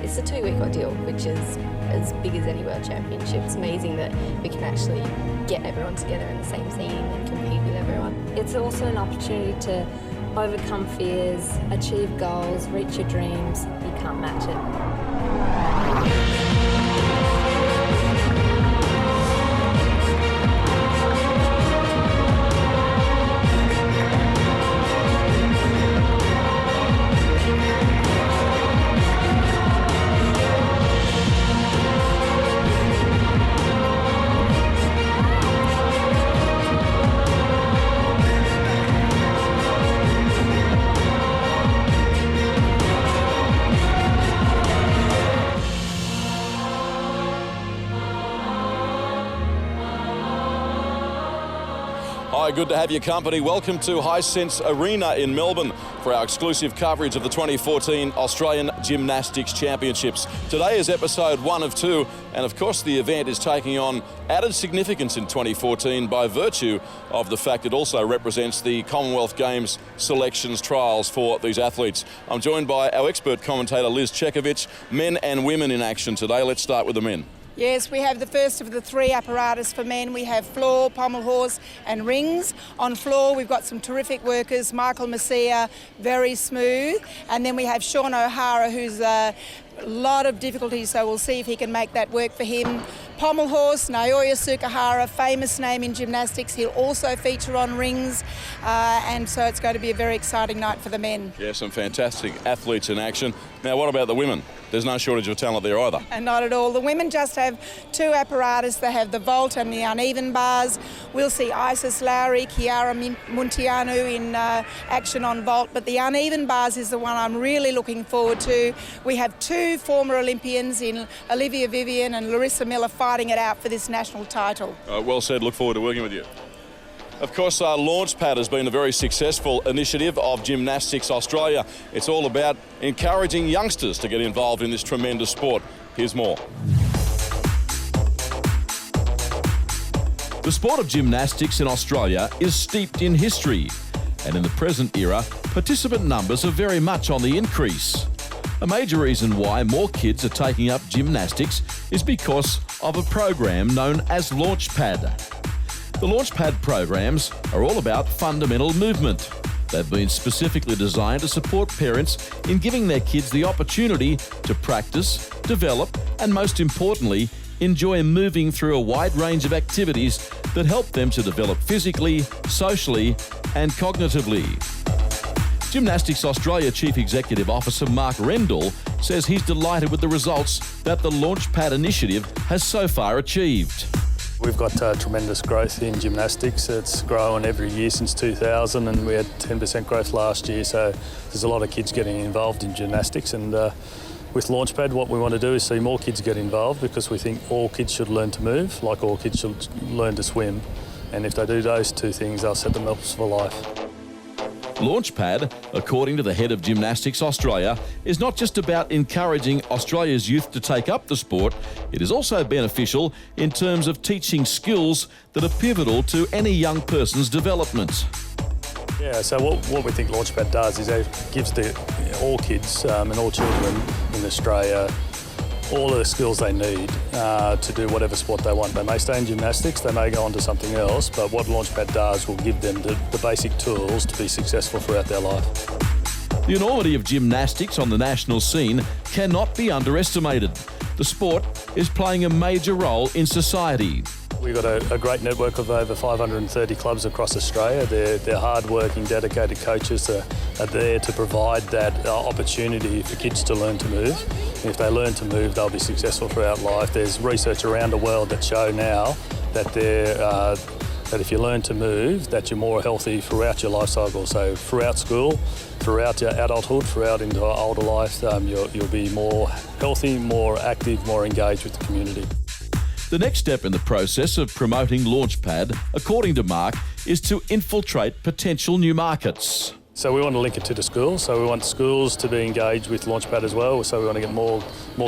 It's a 2-week ordeal, which is as big as any World Championship. It's amazing that we can actually get everyone together in the same team and compete with everyone. It's also an opportunity to overcome fears, achieve goals, reach your dreams. You can't match it. Hi, good to have your company. Welcome to Hisense Arena in Melbourne for our exclusive coverage of the 2014 Australian Gymnastics Championships. Today is episode 1 of 2, and of course the event is taking on added significance in 2014 by virtue of the fact it also represents the Commonwealth Games selections trials for these athletes. I'm joined by our expert commentator Liz Chekovich. Men and women in action today. Let's start with the men. Yes, we have the first of the 3 apparatus for men. We have floor, pommel horse and rings. On floor we've got some terrific workers, Michael Messia, very smooth. And then we have Sean O'Hara, who's a lot of difficulty, so we'll see if he can make that work for him. Pommel horse, Naoya Sukahara, famous name in gymnastics. He'll also feature on rings, and so it's going to be a very exciting night for the men. Yeah, some fantastic athletes in action. Now, what about the women? There's no shortage of talent there either. And not at all. The women just have 2 apparatus. They have the vault and the uneven bars. We'll see Isis Lowry, Chiara Muntianu in action on vault, but the uneven bars is the one I'm really looking forward to. We have 2 former Olympians in Olivia Vivian and Larissa Miller fighting it out for this national title. Well said. Look forward to working with you. Of course, Launchpad has been a very successful initiative of Gymnastics Australia. It's all about encouraging youngsters to get involved in this tremendous sport. Here's more. The sport of gymnastics in Australia is steeped in history, and in the present era, participant numbers are very much on the increase. A major reason why more kids are taking up gymnastics is because of a program known as Launchpad. The Launchpad programs are all about fundamental movement. They've been specifically designed to support parents in giving their kids the opportunity to practice, develop, and most importantly, enjoy moving through a wide range of activities that help them to develop physically, socially, and cognitively. Gymnastics Australia Chief Executive Officer Mark Rendall says he's delighted with the results that the Launchpad initiative has so far achieved. We've got tremendous growth in gymnastics. It's grown every year since 2000, and we had 10% growth last year, so there's a lot of kids getting involved in gymnastics. And with Launchpad, what we want to do is see more kids get involved, because we think all kids should learn to move, like all kids should learn to swim. And if they do those 2 things, they'll set them up for life. Launchpad, according to the head of Gymnastics Australia, is not just about encouraging Australia's youth to take up the sport, it is also beneficial in terms of teaching skills that are pivotal to any young person's development. Yeah, so what we think Launchpad does is it gives all kids and all children in Australia all of the skills they need to do whatever sport they want. They may stay in gymnastics, they may go on to something else, but what Launchpad does will give them the basic tools to be successful throughout their life. The enormity of gymnastics on the national scene cannot be underestimated. The sport is playing a major role in society. We've got a great network of over 530 clubs across Australia. They're hard-working, dedicated coaches are there to provide that opportunity for kids to learn to move. And if they learn to move, they'll be successful throughout life. There's research around the world that show now that that if you learn to move, that you're more healthy throughout your life cycle. So throughout school, throughout your adulthood, throughout into older life, you'll be more healthy, more active, more engaged with the community. The next step in the process of promoting Launchpad, according to Mark, is to infiltrate potential new markets. So we want to link it to the schools. So we want schools to be engaged with Launchpad as well. So we want to get more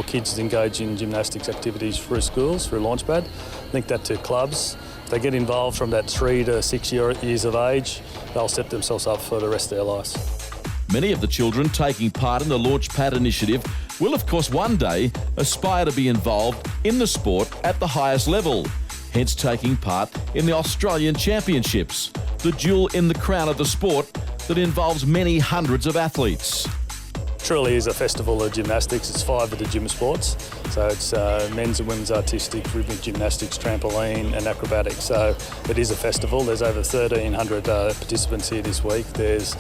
kids engaged in gymnastics activities through schools, through Launchpad. Link that to clubs. If they get involved from that 3 to 6 years of age, they'll set themselves up for the rest of their lives. Many of the children taking part in the Launchpad initiative will of course one day aspire to be involved in the sport at the highest level, hence taking part in the Australian Championships, the jewel in the crown of the sport that involves many hundreds of athletes. Truly is a festival of gymnastics. It's 5 of the gym sports. So it's men's and women's artistic, rhythmic gymnastics, trampoline and acrobatics. So it is a festival. There's over 1,300 participants here this week. There's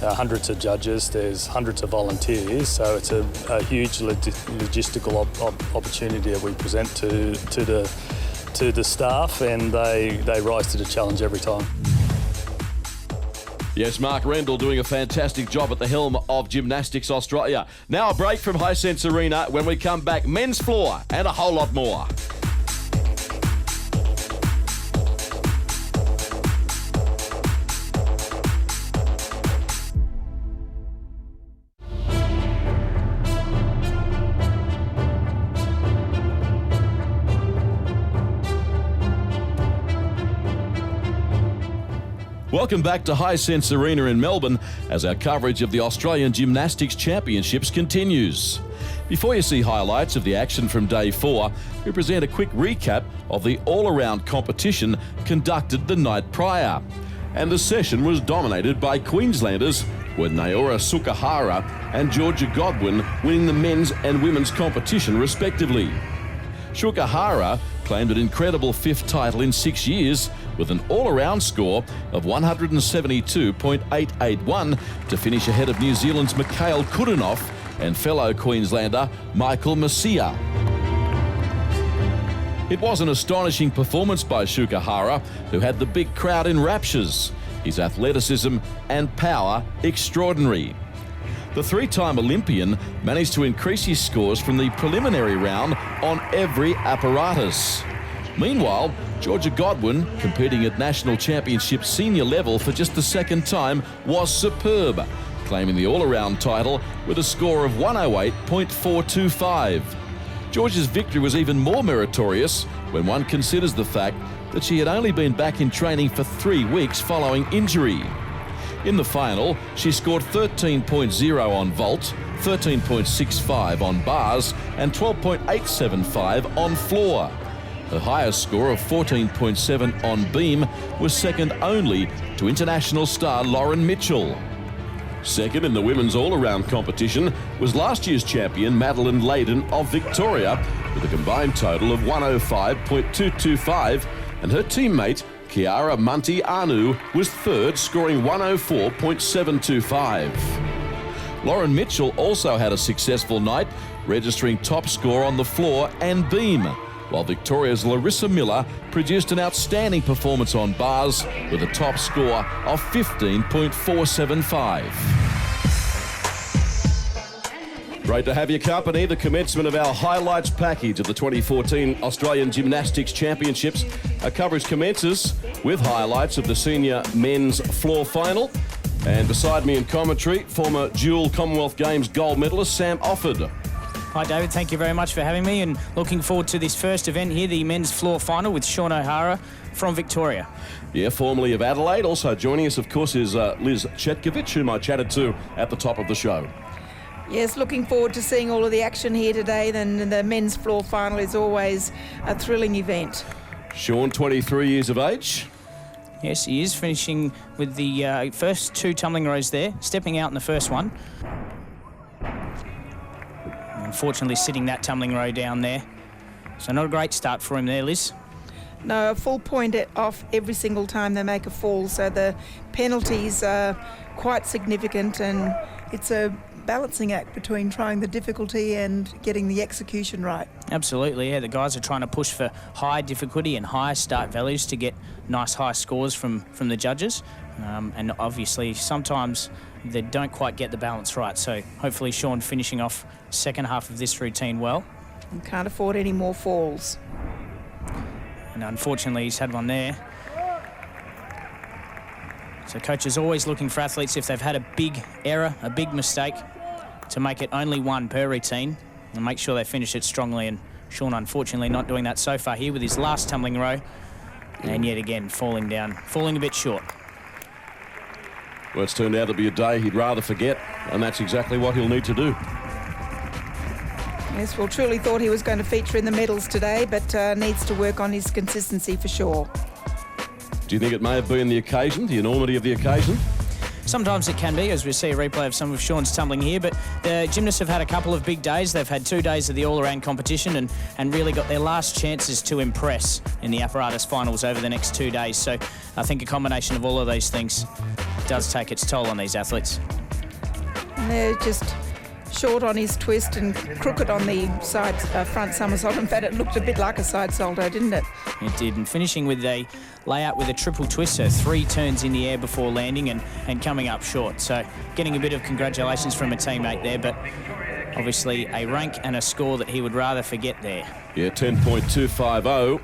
hundreds of judges. There's hundreds of volunteers. So it's a huge logistical opportunity that we present to the staff, and they rise to the challenge every time. Yes, Mark Rendell doing a fantastic job at the helm of Gymnastics Australia. Now a break from Hisense Arena. When we come back, men's floor and a whole lot more. Welcome back to Hisense Arena in Melbourne as our coverage of the Australian Gymnastics Championships continues. Before you see highlights of the action from Day 4, we present a quick recap of the all-around competition conducted the night prior. And the session was dominated by Queenslanders, with Naora Sukahara and Georgia Godwin winning the men's and women's competition respectively. Sukahara claimed an incredible 5th title in 6 years with an all-around score of 172.881 to finish ahead of New Zealand's Mikhail Kudinov and fellow Queenslander Michael Masia. It was an astonishing performance by Sukahara, who had the big crowd in raptures. His athleticism and power extraordinary. The 3-time Olympian managed to increase his scores from the preliminary round on every apparatus. Meanwhile, Georgia Godwin, competing at National Championship senior level for just the 2nd time, was superb, claiming the all-around title with a score of 108.425. Georgia's victory was even more meritorious when one considers the fact that she had only been back in training for 3 weeks following injury. In the final, she scored 13.0 on vault, 13.65 on bars and 12.875 on floor. Her highest score of 14.7 on beam was second only to international star Lauren Mitchell. Second in the women's all-around competition was last year's champion Madeline Layden of Victoria with a combined total of 105.225, and her teammate Kiara Munti Anu was third, scoring 104.725. Lauren Mitchell also had a successful night, registering top score on the floor and beam, while Victoria's Larissa Miller produced an outstanding performance on bars with a top score of 15.475. Great to have your company. The commencement of our highlights package of the 2014 Australian Gymnastics Championships. Our coverage commences with highlights of the senior men's floor final. And beside me in commentary, former dual Commonwealth Games gold medalist Sam Offord. Hi David, thank you very much for having me and looking forward to this first event here, the men's floor final with Sean O'Hara from Victoria. Yeah, formerly of Adelaide. Also joining us, of course, is Liz Chetkovich, whom I chatted to at the top of the show. Yes, looking forward to seeing all of the action here today. Then the men's floor final is always a thrilling event. Sean, 23 years of age. Yes, he is, finishing with the first 2 tumbling rows there, stepping out in the first one. Unfortunately sitting that tumbling row down there. So not a great start for him there, Liz. No, a full point off every single time they make a fall, so the penalties are quite significant, and it's a balancing act between trying the difficulty and getting the execution right. Absolutely, yeah. The guys are trying to push for high difficulty and high start values to get nice high scores from the judges. And obviously, sometimes they don't quite get the balance right. So hopefully Sean finishing off second half of this routine well. And can't afford any more falls. And unfortunately, he's had one there. So coach is always looking for athletes, if they've had a big error, a big mistake, to make it only one per routine and make sure they finish it strongly. And Sean, unfortunately, not doing that so far here with his last tumbling row. And yet again, falling down, falling a bit short. Well, it's turned out to be a day he'd rather forget, and that's exactly what he'll need to do. Yes, well, truly thought he was going to feature in the medals today, but needs to work on his consistency for sure. Do you think it may have been the occasion, the enormity of the occasion? Sometimes it can be, as we see a replay of some of Sean's tumbling here, but the gymnasts have had a couple of big days. They've had 2 days of the all-around competition and really got their last chances to impress in the apparatus finals over the next 2 days. So I think a combination of all of these things does take its toll on these athletes. And they're just short on his twist and crooked on the side front somersault. In fact, it looked a bit like a side salto, didn't it? It did, and finishing with a layout with a triple twist, so 3 turns in the air before landing and coming up short. So getting a bit of congratulations from a teammate there, but obviously a rank and a score that he would rather forget there. Yeah, 10.250.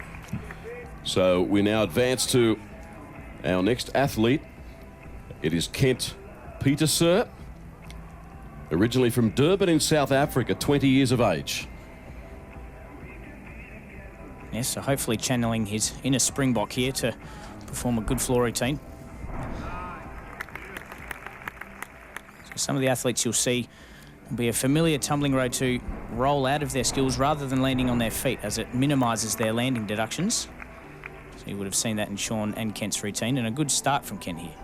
So we now advance to our next athlete. It is Kent Pieterse, originally from Durban in South Africa, 20 years of age. Yes, so hopefully channeling his inner Springbok here to perform a good floor routine. So some of the athletes you'll see will be a familiar tumbling row to roll out of their skills rather than landing on their feet, as it minimises their landing deductions. So you would have seen that in Sean and Kent's routine, and a good start from Kent here.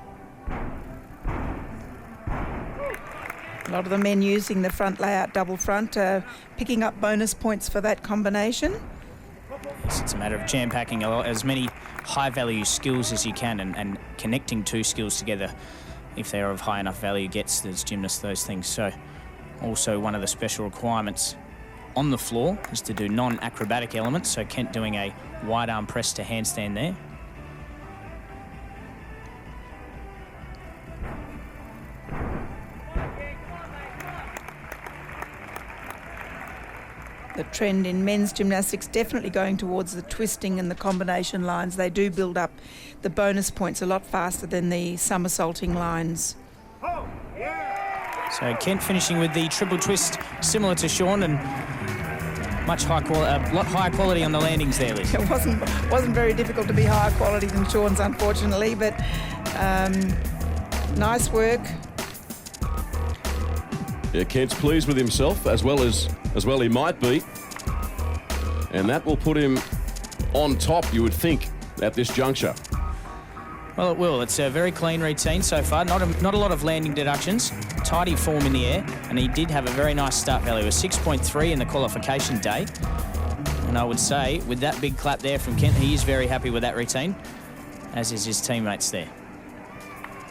A lot of the men using the front layout double front, picking up bonus points for that combination. Yes, it's a matter of jam-packing as many high-value skills as you can and connecting 2 skills together, if they are of high enough value, gets as gymnasts those things. So also one of the special requirements on the floor is to do non-acrobatic elements. So Kent doing a wide arm press to handstand there. The trend in men's gymnastics definitely going towards the twisting and the combination lines. They do build up the bonus points a lot faster than the somersaulting lines. So Kent finishing with the triple twist, similar to Sean, and much a lot higher quality on the landings there, Liz. It wasn't very difficult to be higher quality than Sean's, unfortunately, but nice work. Yeah, Kent's pleased with himself, as well he might be. And that will put him on top, you would think, at this juncture. Well, it will. It's a very clean routine so far. Not a lot of landing deductions. Tidy form in the air, and he did have a very nice start value, a 6.3 in the qualification day. And I would say, with that big clap there from Kent, he is very happy with that routine, as is his teammates there.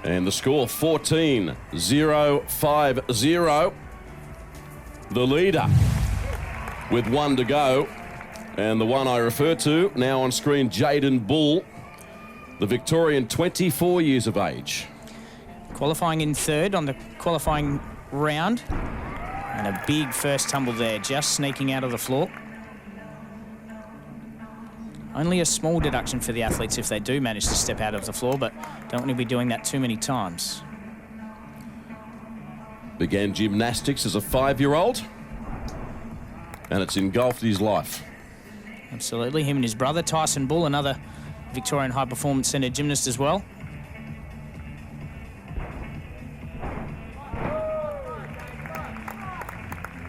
And the score, 14.050. The leader with 1 to go. And the one I refer to, now on screen, Jaden Bull, the Victorian, 24 years of age. Qualifying in 3rd on the qualifying round. And a big first tumble there, just sneaking out of the floor. Only a small deduction for the athletes if they do manage to step out of the floor, but don't want to be doing that too many times. Began gymnastics as a 5-year-old, and it's engulfed his life. Absolutely. Him and his brother, Tyson Bull, another Victorian High Performance Centre gymnast as well.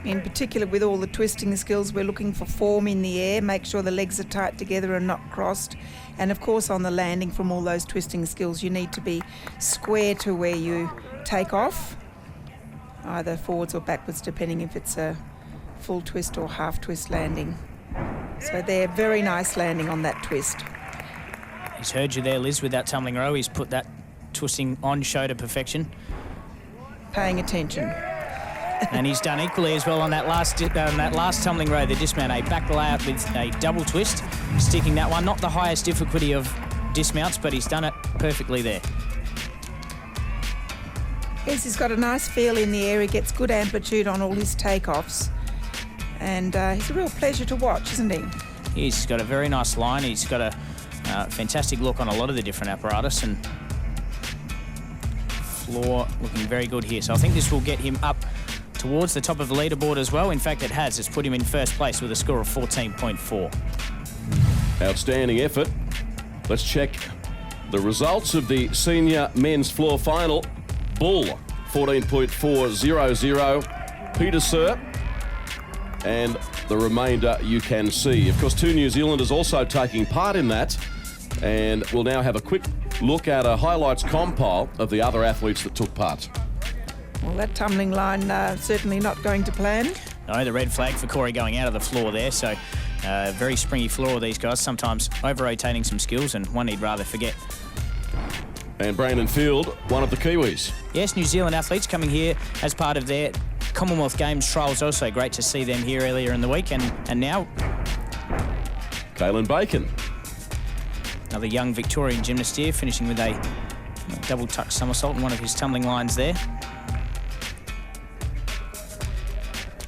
In particular, with all the twisting skills, we're looking for form in the air, make sure the legs are tight together and not crossed. And of course, on the landing from all those twisting skills, you need to be square to where you take off, either forwards or backwards, depending if it's a full twist or half twist landing. So they're very nice landing on that twist. He's heard you there, Liz, with that tumbling row. He's put that twisting on show to perfection. Paying attention. And he's done equally as well on that last tumbling row, the dismount, a back layout with a double twist, sticking that one. Not the highest difficulty of dismounts, but he's done it perfectly there. Yes, he's got a nice feel in the air. He gets good amplitude on all his takeoffs. And he's a real pleasure to watch, isn't he? He's got a very nice line. He's got a fantastic look on a lot of the different apparatus, and floor looking very good here. So I think this will get him up towards the top of the leaderboard as well. In fact, it has. It's put him in first place with a score of 14.4. Outstanding effort. Let's check the results of the senior men's floor final. Bull, 14.400. Pieterse, and the remainder you can see. Of course, 2 New Zealanders also taking part in that, and we'll now have a quick look at a highlights compile of the other athletes that took part. Well, that tumbling line certainly not going to plan. No, the red flag for Corey going out of the floor there, so very springy floor, these guys, sometimes over-rotating some skills, and one he'd rather forget. And Brandon Field, one of the Kiwis. Yes, New Zealand athletes coming here as part of their Commonwealth Games trials. Also great to see them here earlier in the week, and now Kaylin Bacon. another young Victorian gymnast here, finishing with a double tuck somersault in one of his tumbling lines there.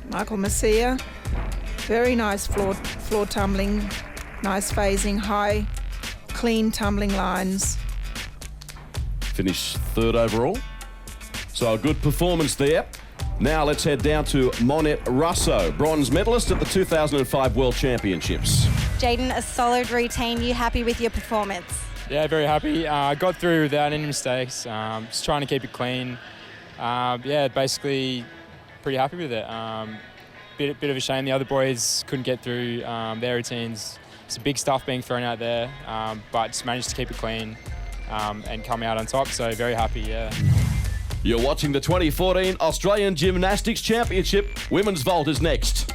Michael Masia, very nice floor tumbling, nice phasing, high, clean tumbling lines. Finished 3rd overall. So a good performance there. Now let's head down to Monette Russo, bronze medalist at the 2005 World Championships. Jaden, a solid routine. You happy with your performance? Yeah, very happy. I got through without any mistakes. Just trying to keep it clean. Yeah, basically pretty happy with it. Bit of a shame the other boys couldn't get through their routines. Some big stuff being thrown out there, but just managed to keep it clean and come out on top. So very happy, yeah. You're watching the 2014 Australian Gymnastics Championship. Women's vault is next.